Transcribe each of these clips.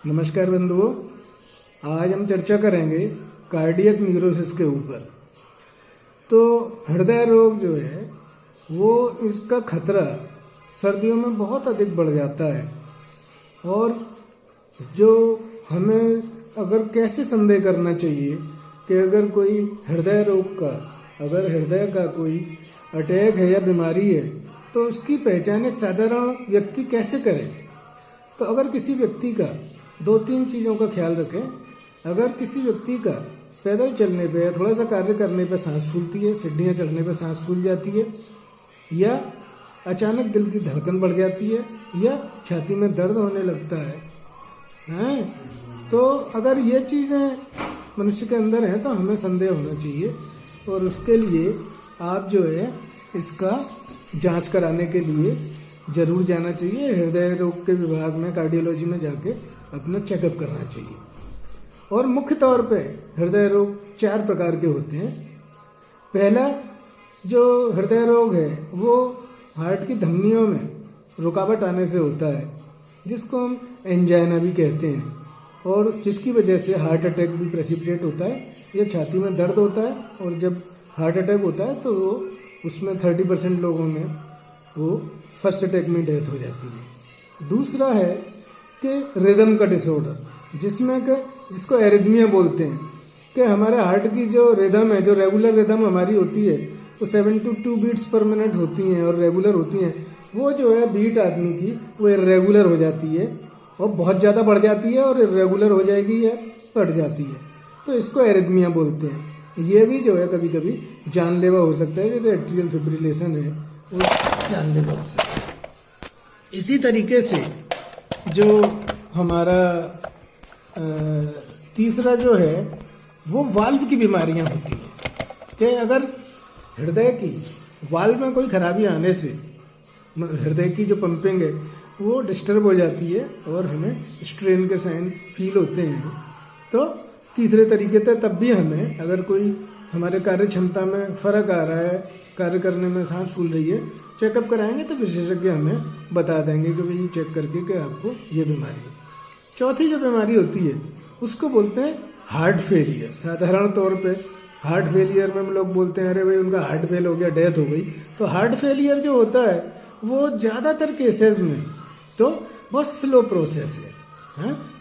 नमस्कार बंधुओं, आज हम चर्चा करेंगे कार्डियक न्यूरोसिस के ऊपर। तो हृदय रोग जो है वो इसका खतरा सर्दियों में बहुत अधिक बढ़ जाता है। और जो हमें अगर कैसे संदेह करना चाहिए कि अगर कोई हृदय रोग का अगर हृदय का कोई अटैक है या बीमारी है तो उसकी पहचान एक साधारण व्यक्ति कैसे करे। तो अगर किसी व्यक्ति का 2-3 चीज़ों का ख्याल रखें। अगर किसी व्यक्ति का पैदल चलने पे या थोड़ा सा कार्य करने पे सांस फूलती है, सीढ़ियाँ चढ़ने पे सांस फूल जाती है, या अचानक दिल की धड़कन बढ़ जाती है, या छाती में दर्द होने लगता है, तो अगर ये चीज़ें मनुष्य के अंदर हैं तो हमें संदेह होना चाहिए। और उसके लिए आप जो है इसका जांच कराने के लिए जरूर जाना चाहिए। हृदय रोग के विभाग में, कार्डियोलॉजी में जाके अपना चेकअप करना चाहिए। और मुख्य तौर पे हृदय रोग 4 प्रकार के होते हैं। पहला जो हृदय रोग है वो हार्ट की धमनियों में रुकावट आने से होता है, जिसको हम एंजाइना भी कहते हैं, और जिसकी वजह से हार्ट अटैक भी प्रेसिपिटेट होता है या छाती में दर्द होता है। और जब हार्ट अटैक होता है तो वो उसमें 30% लोगों में वो फर्स्ट अटैक में डेथ हो जाती है। दूसरा है कि रिदम का डिसऑर्डर, जिसको एरिथमिया बोलते हैं, कि हमारे हार्ट की जो रिदम है, जो रेगुलर रिदम हमारी होती है वो 72 बीट्स पर मिनट होती हैं और रेगुलर होती हैं। वो जो है बीट आदमी की वो इरेगुलर हो जाती है और बहुत ज़्यादा बढ़ जाती है और इरेगुलर हो जाएगी या बढ़ जाती है, तो इसको एरिथमिया बोलते हैं। ये भी जो है कभी कभी जानलेवा हो सकता है, जैसे एट्रियल फिब्रिलेशन है वो जानलेवा हो सकता है। इसी तरीके से जो हमारा तीसरा जो है वो वाल्व की बीमारियां होती हैं, कि अगर हृदय की वाल्व में कोई खराबी आने से हृदय की जो पंपिंग है वो डिस्टर्ब हो जाती है और हमें स्ट्रेन के साइन फील होते हैं। तो तीसरे तरीके से तब भी हमें अगर कोई हमारे कार्य क्षमता में फ़र्क आ रहा है, कार्य करने में सांस फूल रही है, चेकअप कराएंगे तो विशेषज्ञ हमें बता देंगे कि भाई चेक करके कि आपको ये बीमारी है। चौथी जो बीमारी होती है उसको बोलते हैं हार्ट फेलियर। साधारण तौर पे हार्ट फेलियर में हम लोग बोलते हैं अरे भाई उनका हार्ट फेल हो गया, डेथ हो गई। तो हार्ट फेलियर जो होता है वो ज़्यादातर केसेस में तो बहुत स्लो प्रोसेस है।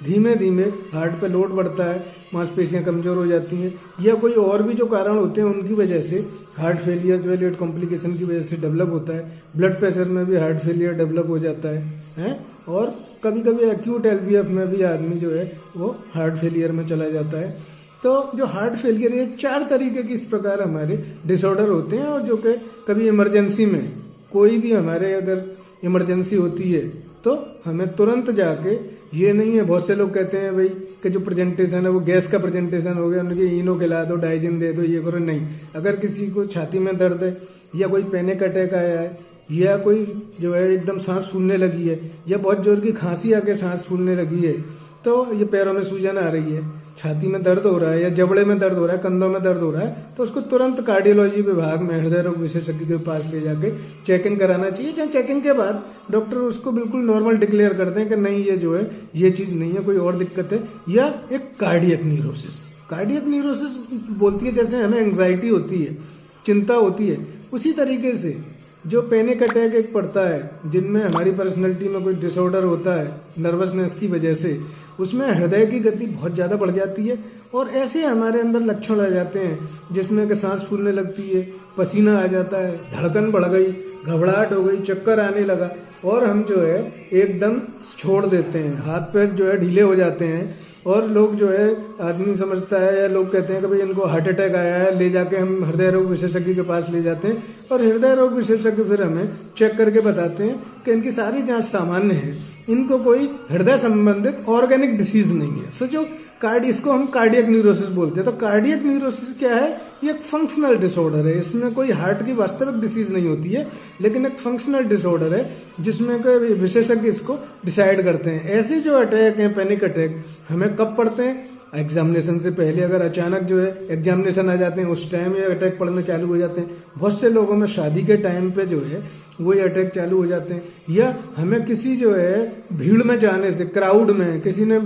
धीमे धीमे हार्ट पे लोड बढ़ता है, मांसपेशियां कमज़ोर हो जाती हैं, या कोई और भी जो कारण होते हैं उनकी वजह से हार्ट फेलियर जो है लेट कॉम्प्लिकेशन की वजह से डेवलप होता है। ब्लड प्रेशर में भी हार्ट फेलियर डेवलप हो जाता है, और कभी कभी एक्यूट एलवीएफ में भी आदमी जो है वो हार्ट फेलियर में चला जाता है। तो जो हार्ट फेलियर, ये 4 तरीके के इस प्रकार हमारे डिसऑर्डर होते हैं। और जो कि कभी इमरजेंसी में कोई भी हमारे अगर इमरजेंसी होती है तो हमें तुरंत जाके, ये नहीं है बहुत से लोग कहते हैं भाई कि जो प्रेजेंटेशन है वो गैस का प्रेजेंटेशन हो गया, उनके इनो खिला दो, डाइजिन दे दो, ये करो। नहीं, अगर किसी को छाती में दर्द है या कोई पैनिक अटैक आया है या कोई जो है एकदम सांस फूलने लगी है या बहुत जोर की खांसी आके सांस फूलने लगी है, तो ये पैरों में सूजन आ रही है, छाती में दर्द हो रहा है या जबड़े में दर्द हो रहा है, कंधों में दर्द हो रहा है, तो उसको तुरंत कार्डियोलॉजी विभाग में हृदय रोग विशेषज्ञ के पास ले जाके चेकिंग कराना चाहिए। जहाँ चेकिंग के बाद डॉक्टर उसको बिल्कुल नॉर्मल डिक्लेयर कर दें कि नहीं ये जो है ये चीज़ नहीं है, कोई और दिक्कत है, या एक कार्डियक न्यूरोसिस। कार्डियक न्यूरोसिस बोलती है जैसे हमें एंग्जाइटी होती है, चिंता होती है, उसी तरीके से जो पैनिक अटैक एक पड़ता है जिनमें हमारी पर्सनैलिटी में कोई डिसऑर्डर होता है नर्वसनेस की वजह से, उसमें हृदय की गति बहुत ज़्यादा बढ़ जाती है और ऐसे हमारे अंदर लक्षण आ जाते हैं जिसमें कि सांस फूलने लगती है, पसीना आ जाता है, धड़कन बढ़ गई, घबराहट हो गई, चक्कर आने लगा, और हम जो है एकदम छोड़ देते हैं, हाथ पैर जो है ढीले हो जाते हैं। और लोग जो है, आदमी समझता है या लोग कहते हैं कि भाई इनको हार्ट अटैक आया है, ले जाके हम हृदय रोग विशेषज्ञ के पास ले जाते हैं, और हृदय रोग विशेषज्ञ फिर हमें चेक करके बताते हैं कि इनकी सारी जांच सामान्य है, इनको कोई हृदय संबंधित ऑर्गेनिक डिसीज नहीं है। सो जो इसको हम कार्डियक न्यूरोसिस बोलते हैं। तो कार्डियक न्यूरोसिस क्या है? ये एक फंक्शनल डिसऑर्डर है, इसमें कोई हार्ट की वास्तविक डिसीज नहीं होती है, लेकिन एक फंक्शनल डिसऑर्डर है जिसमें कोई विशेषज्ञ इसको डिसाइड करते हैं। ऐसे जो अटैक हैं, पैनिक अटैक, हमें कब पड़ते हैं? एग्जामिनेशन से पहले अगर अचानक जो है एग्जामिनेशन आ जाते हैं उस टाइम ये अटैक पड़ने चालू हो जाते हैं। बहुत से लोगों में शादी के टाइम पे जो है वो ये अटैक चालू हो जाते हैं, या हमें किसी जो है भीड़ में जाने से, क्राउड में किसी ने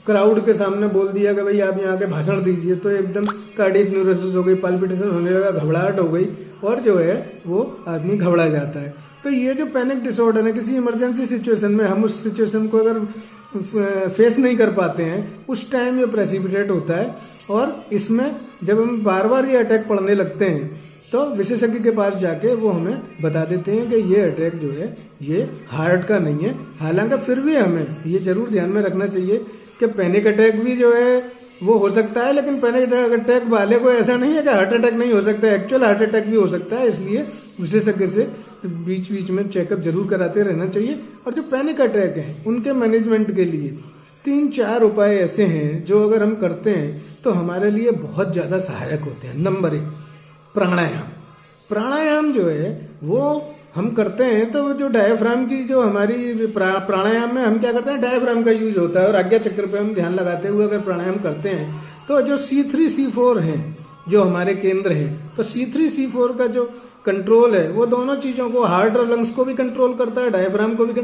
क्राउड के सामने बोल दिया कि भाई आप यहाँ के भाषण दीजिए, तो एकदम कार्डियक न्यूरोसिस हो गई, पाल्पिटेशन होने लगा, घबराहट हो गई और जो है वो आदमी घबरा जाता है। तो ये जो पैनिक डिसऑर्डर है, किसी इमरजेंसी सिचुएशन में हम उस सिचुएशन को अगर फेस नहीं कर पाते हैं, उस टाइम ये प्रेसिपिटेट होता है। और इसमें जब हम बार बार ये अटैक पड़ने लगते हैं तो विशेषज्ञ के पास जाके वो हमें बता देते हैं कि ये अटैक जो है ये हार्ट का नहीं है। हालांकि फिर भी हमें ये जरूर ध्यान में रखना चाहिए कि पैनिक अटैक भी जो है वो हो सकता है, लेकिन पैनिक अटैक वाले को ऐसा नहीं है कि हार्ट अटैक नहीं हो सकता है, एक्चुअल हार्ट अटैक भी हो सकता है। इसलिए विशेषज्ञ से बीच बीच में चेकअप जरूर कराते रहना चाहिए। और जो पैनिक अटैक है उनके मैनेजमेंट के लिए 3-4 उपाय ऐसे हैं जो अगर हम करते हैं तो हमारे लिए बहुत ज्यादा सहायक होते हैं। नंबर 1, प्राणायाम। प्राणायाम जो है वो हम करते हैं तो जो डायफ्राम की जो हमारी प्राणायाम में हम क्या करते हैं, डायफ्राम का यूज होता है और आज्ञा चक्र पे हम ध्यान लगाते हुए अगर प्राणायाम करते हैं तो जो C3 C4 है जो हमारे केंद्र है, तो C3 C4 का जो कंट्रोल है वो दोनों चीजों को, हार्ट और लंग्स को भी कंट्रोल करता है, डायफ्राम को भी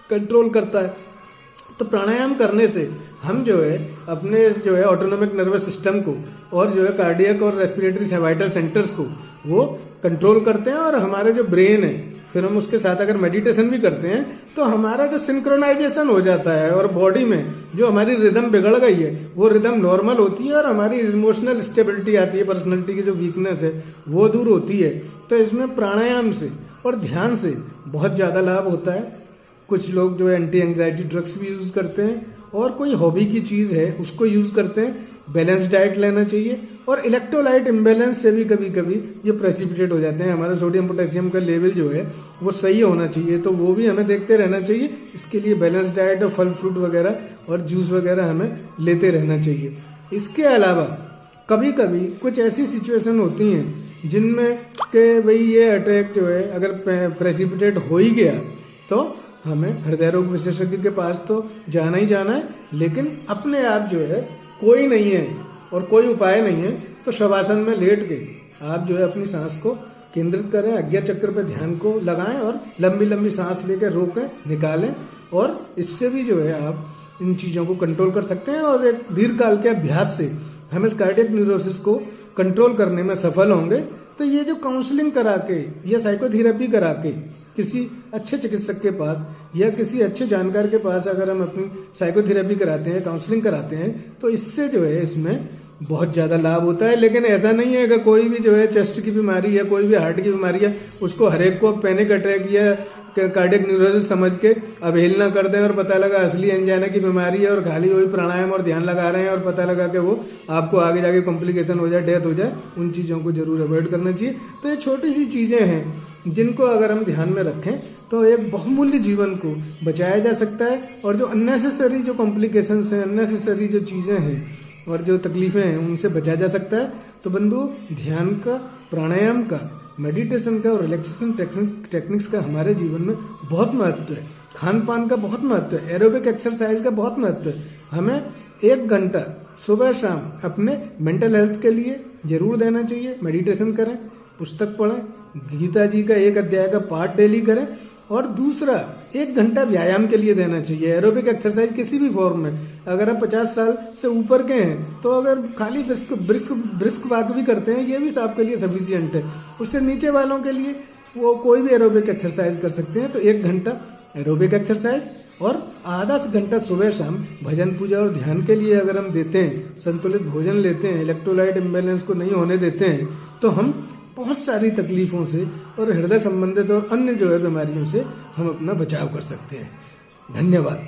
कंट्रोल करता है। तो प्राणायाम करने से हम जो है अपने जो है ऑटोनोमिक नर्वस सिस्टम को और जो है कार्डियक और रेस्पिरेटरी वाइटल सेंटर्स को वो कंट्रोल करते हैं। और हमारे जो ब्रेन है, फिर हम उसके साथ अगर मेडिटेशन भी करते हैं तो हमारा जो सिंक्रोनाइजेशन हो जाता है और बॉडी में जो हमारी रिदम बिगड़ गई है वो रिदम नॉर्मल होती है और हमारी इमोशनल स्टेबिलिटी आती है, पर्सनैलिटी की जो वीकनेस है वो दूर होती है। तो इसमें प्राणायाम से और ध्यान से बहुत ज्यादा लाभ होता है। कुछ लोग जो है एंटी एंजाइटी ड्रग्स भी यूज करते हैं और कोई हॉबी की चीज है उसको यूज करते हैं। बैलेंस डाइट लेना चाहिए और इलेक्ट्रोलाइट इम्बेलेंस से भी कभी कभी ये प्रेसिपिटेट हो जाते हैं। हमारा सोडियम पोटेशियम का लेवल जो है वो सही होना चाहिए, तो वो भी हमें देखते रहना चाहिए। इसके लिए बैलेंस डाइट और फल फ्रूट वगैरह और जूस वगैरह हमें लेते रहना चाहिए। इसके अलावा कभी कभी कुछ ऐसी सिचुएशन होती हैं जिनमें कि भाई ये अटैक जो है अगर प्रेसिपिटेट हो ही गया तो हमें हृदय रोग विशेषज्ञ के पास तो जाना ही जाना है। लेकिन अपने आप जो है कोई नहीं है और कोई उपाय नहीं है तो शवासन में लेट के आप जो है अपनी सांस को केंद्रित करें, आज्ञा चक्र पे ध्यान को लगाएं और लंबी लंबी सांस लेकर रोकें, निकालें। और इससे भी जो है आप इन चीजों को कंट्रोल कर सकते हैं और एक दीर्घकाल के अभ्यास से हम इस कार्डियक न्यूरोसिस को कंट्रोल करने में सफल होंगे। तो ये जो काउंसलिंग करा के या साइकोथेरेपी करा के किसी अच्छे चिकित्सक के पास या किसी अच्छे जानकार के पास अगर हम अपनी साइकोथेरेपी कराते हैं, काउंसलिंग कराते हैं, तो इससे जो है इसमें बहुत ज्यादा लाभ होता है। लेकिन ऐसा नहीं है कि कोई भी जो है चेस्ट की बीमारी या कोई भी हार्ट की बीमारी है उसको हरेक को पैनिक अटैक या कार्डियक न्यूरोसिस समझ के अवहेलना कर दें और पता लगा असली एंजाइना की बीमारी है और खाली वही प्राणायाम और ध्यान लगा रहे हैं और पता लगा कि वो आपको आगे जाके कॉम्प्लिकेशन हो जाए, डेथ हो जाए। उन चीजों को जरूर अवॉइड करना चाहिए। तो ये छोटी सी चीजें हैं जिनको अगर हम ध्यान में रखें तो एक बहुमूल्य जीवन को बचाया जा सकता है और जो अननेसेसरी जो कॉम्प्लिकेशंस हैं, अननेसेसरी जो चीजें हैं और जो तकलीफें हैं उनसे बचा जा सकता है। तो बंधु, ध्यान का, प्राणायाम का, मेडिटेशन का और रिलैक्सेशन टेक्निक्स का हमारे जीवन में बहुत महत्व है। खान पान का बहुत महत्व है, एरोबिक एक्सरसाइज का बहुत महत्व है। हमें 1 घंटा सुबह शाम अपने मेंटल हेल्थ के लिए जरूर देना चाहिए। मेडिटेशन करें, पुस्तक पढ़ें, गीता जी का 1 अध्याय का पाठ डेली करें और दूसरा 1 घंटा व्यायाम के लिए देना चाहिए। एरोबिक एक्सरसाइज किसी भी फॉर्म में, अगर आप 50 साल से ऊपर के हैं तो अगर खाली ब्रिस्क वॉक भी करते हैं ये भी आपके लिए सफिशिएंट है। उससे नीचे वालों के लिए वो कोई भी एरोबिक एक्सरसाइज कर सकते हैं। तो 1 घंटा एरोबिक एक्सरसाइज और आधा घंटा सुबह शाम भजन पूजा और ध्यान के लिए अगर हम देते हैं, संतुलित भोजन लेते हैं, इलेक्ट्रोलाइट इम्बैलेंस को नहीं होने देते हैं, तो हम बहुत सारी तकलीफों से और हृदय संबंधित और अन्य जो है बीमारियों से हम अपना बचाव कर सकते हैं। धन्यवाद।